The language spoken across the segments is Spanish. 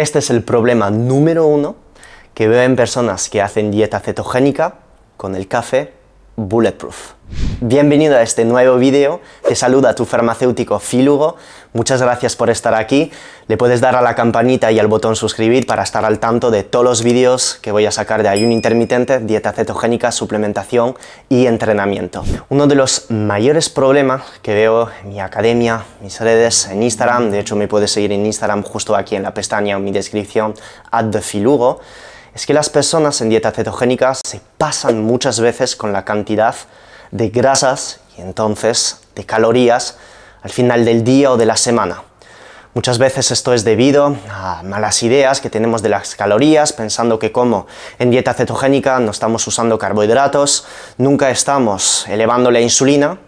Este es el problema número 1 que veo en personas que hacen dieta cetogénica con el café Bulletproof. Bienvenido a este nuevo vídeo, te saluda tu farmacéutico Filugo, muchas gracias por estar aquí, le puedes dar a la campanita y al botón suscribir para estar al tanto de todos los vídeos que voy a sacar de ayuno intermitente, dieta cetogénica, suplementación y entrenamiento. Uno de los mayores problemas que veo en mi academia, mis redes, en Instagram, de hecho me puedes seguir en Instagram justo aquí en la pestaña en mi descripción, @thefilugo, es que las personas en dieta cetogénica se pasan muchas veces con la cantidad de grasas y entonces de calorías al final del día o de la semana. Muchas veces esto es debido a malas ideas que tenemos de las calorías, pensando que como en dieta cetogénica no estamos usando carbohidratos, nunca estamos elevando la insulina,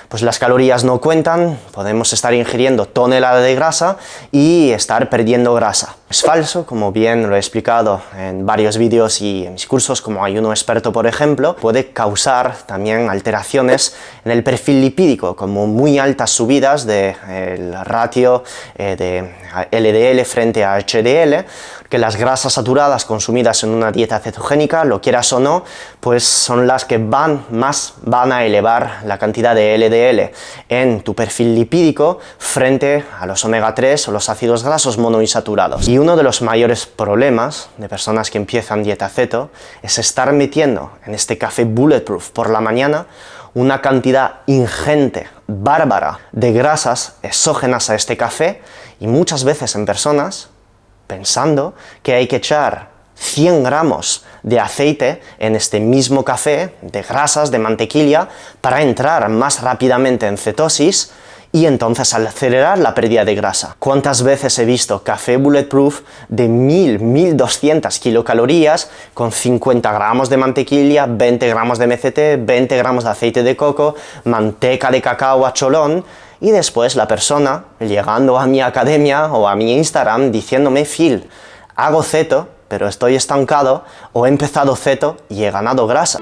pues las calorías no cuentan, podemos estar ingiriendo toneladas de grasa y estar perdiendo grasa. Es falso, como bien lo he explicado en varios vídeos y en mis cursos como ayuno experto, por ejemplo, puede causar también alteraciones en el perfil lipídico, como muy altas subidas del ratio de LDL frente a HDL, que las grasas saturadas consumidas en una dieta cetogénica, lo quieras o no, pues son las que van a elevar la cantidad de LDL en tu perfil lipídico frente a los omega 3 o los ácidos grasos monoinsaturados. Y uno de los mayores problemas de personas que empiezan dieta ceto es estar metiendo en este café Bulletproof por la mañana una cantidad ingente, bárbara, de grasas exógenas a este café, y muchas veces en personas pensando que hay que echar 100 gramos de aceite en este mismo café, de grasas, de mantequilla, para entrar más rápidamente en cetosis y entonces acelerar la pérdida de grasa. ¿Cuántas veces he visto café Bulletproof de 1200 kilocalorías con 50 gramos de mantequilla, 20 gramos de MCT, 20 gramos de aceite de coco, manteca de cacao a cholón, y después la persona llegando a mi academia o a mi Instagram diciéndome: Phil, hago ceto, pero estoy estancado, o he empezado ceto y he ganado grasa.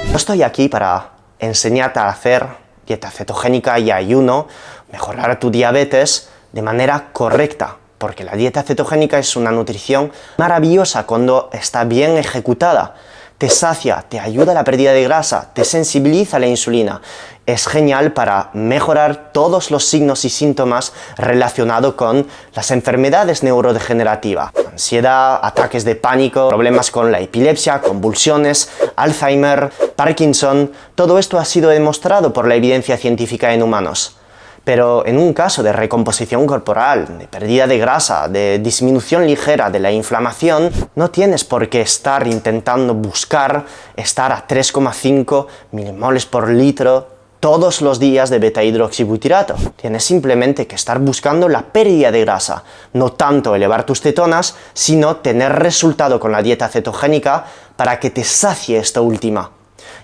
No estoy aquí para enseñarte a hacer dieta cetogénica y ayuno, mejorar tu diabetes de manera correcta, porque la dieta cetogénica es una nutrición maravillosa cuando está bien ejecutada. Te sacia, te ayuda a la pérdida de grasa, te sensibiliza a la insulina. Es genial para mejorar todos los signos y síntomas relacionados con las enfermedades neurodegenerativas. Ansiedad, ataques de pánico, problemas con la epilepsia, convulsiones, Alzheimer, Parkinson. Todo esto ha sido demostrado por la evidencia científica en humanos. Pero en un caso de recomposición corporal, de pérdida de grasa, de disminución ligera de la inflamación, no tienes por qué estar intentando buscar estar a 3,5 milimoles por litro todos los días de beta-hidroxibutirato. Tienes simplemente que estar buscando la pérdida de grasa, no tanto elevar tus cetonas, sino tener resultado con la dieta cetogénica para que te sacie esta última.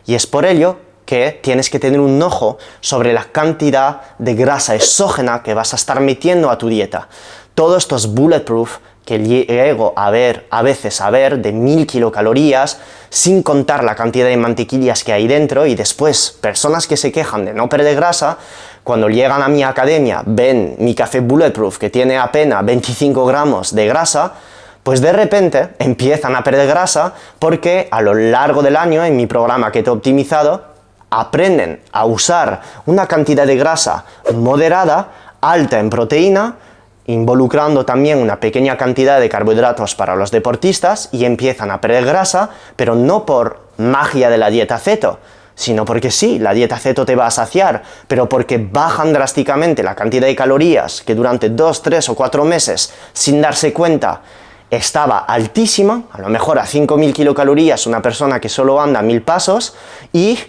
Y es por ello que tienes que tener un ojo sobre la cantidad de grasa exógena que vas a estar metiendo a tu dieta. Todos estos Bulletproof que llego a veces a ver de 1000 kilocalorías, sin contar la cantidad de mantequillas que hay dentro, y después personas que se quejan de no perder grasa, cuando llegan a mi academia, ven mi café Bulletproof que tiene apenas 25 gramos de grasa, pues de repente empiezan a perder grasa porque a lo largo del año en mi programa Keto Optimizado aprenden a usar una cantidad de grasa moderada, alta en proteína, involucrando también una pequeña cantidad de carbohidratos para los deportistas, y empiezan a perder grasa, pero no por magia de la dieta ceto, sino porque sí, la dieta ceto te va a saciar, pero porque bajan drásticamente la cantidad de calorías que durante 2, 3 o 4 meses, sin darse cuenta, estaba altísima, a lo mejor a 5000 kilocalorías una persona que solo anda 1000 pasos, y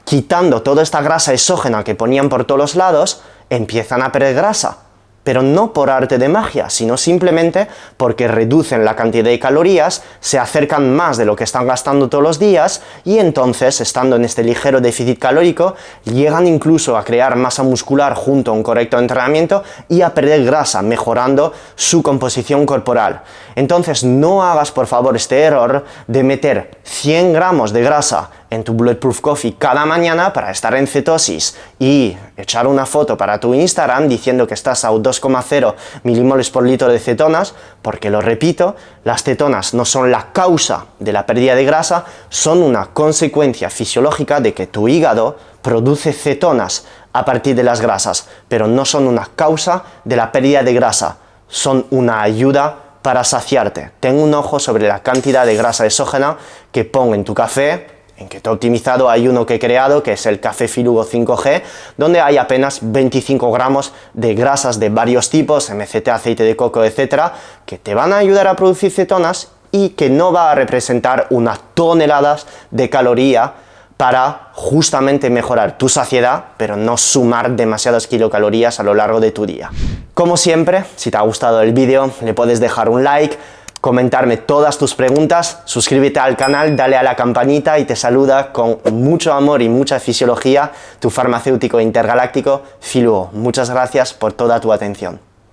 quitando toda esta grasa exógena que ponían por todos los lados, empiezan a perder grasa. Pero no por arte de magia, sino simplemente porque reducen la cantidad de calorías, se acercan más de lo que están gastando todos los días, y entonces, estando en este ligero déficit calórico, llegan incluso a crear masa muscular junto a un correcto entrenamiento y a perder grasa, mejorando su composición corporal. Entonces no hagas por favor este error de meter 100 gramos de grasa en tu Bulletproof Coffee cada mañana para estar en cetosis y echar una foto para tu Instagram diciendo que estás a 2,0 milimoles por litro de cetonas, porque lo repito, las cetonas no son la causa de la pérdida de grasa, son una consecuencia fisiológica de que tu hígado produce cetonas a partir de las grasas, pero no son una causa de la pérdida de grasa, son una ayuda para saciarte. Ten un ojo sobre la cantidad de grasa exógena que pongo en tu café. En Keto Optimizado hay uno que he creado, que es el Café Filugo 5G, donde hay apenas 25 gramos de grasas de varios tipos, MCT, aceite de coco, etcétera, que te van a ayudar a producir cetonas y que no va a representar unas toneladas de caloría para justamente mejorar tu saciedad, pero no sumar demasiadas kilocalorías a lo largo de tu día. Como siempre, si te ha gustado el vídeo, le puedes dejar un like, comentarme todas tus preguntas, suscríbete al canal, dale a la campanita y te saluda con mucho amor y mucha fisiología tu farmacéutico intergaláctico Filugo. Muchas gracias por toda tu atención.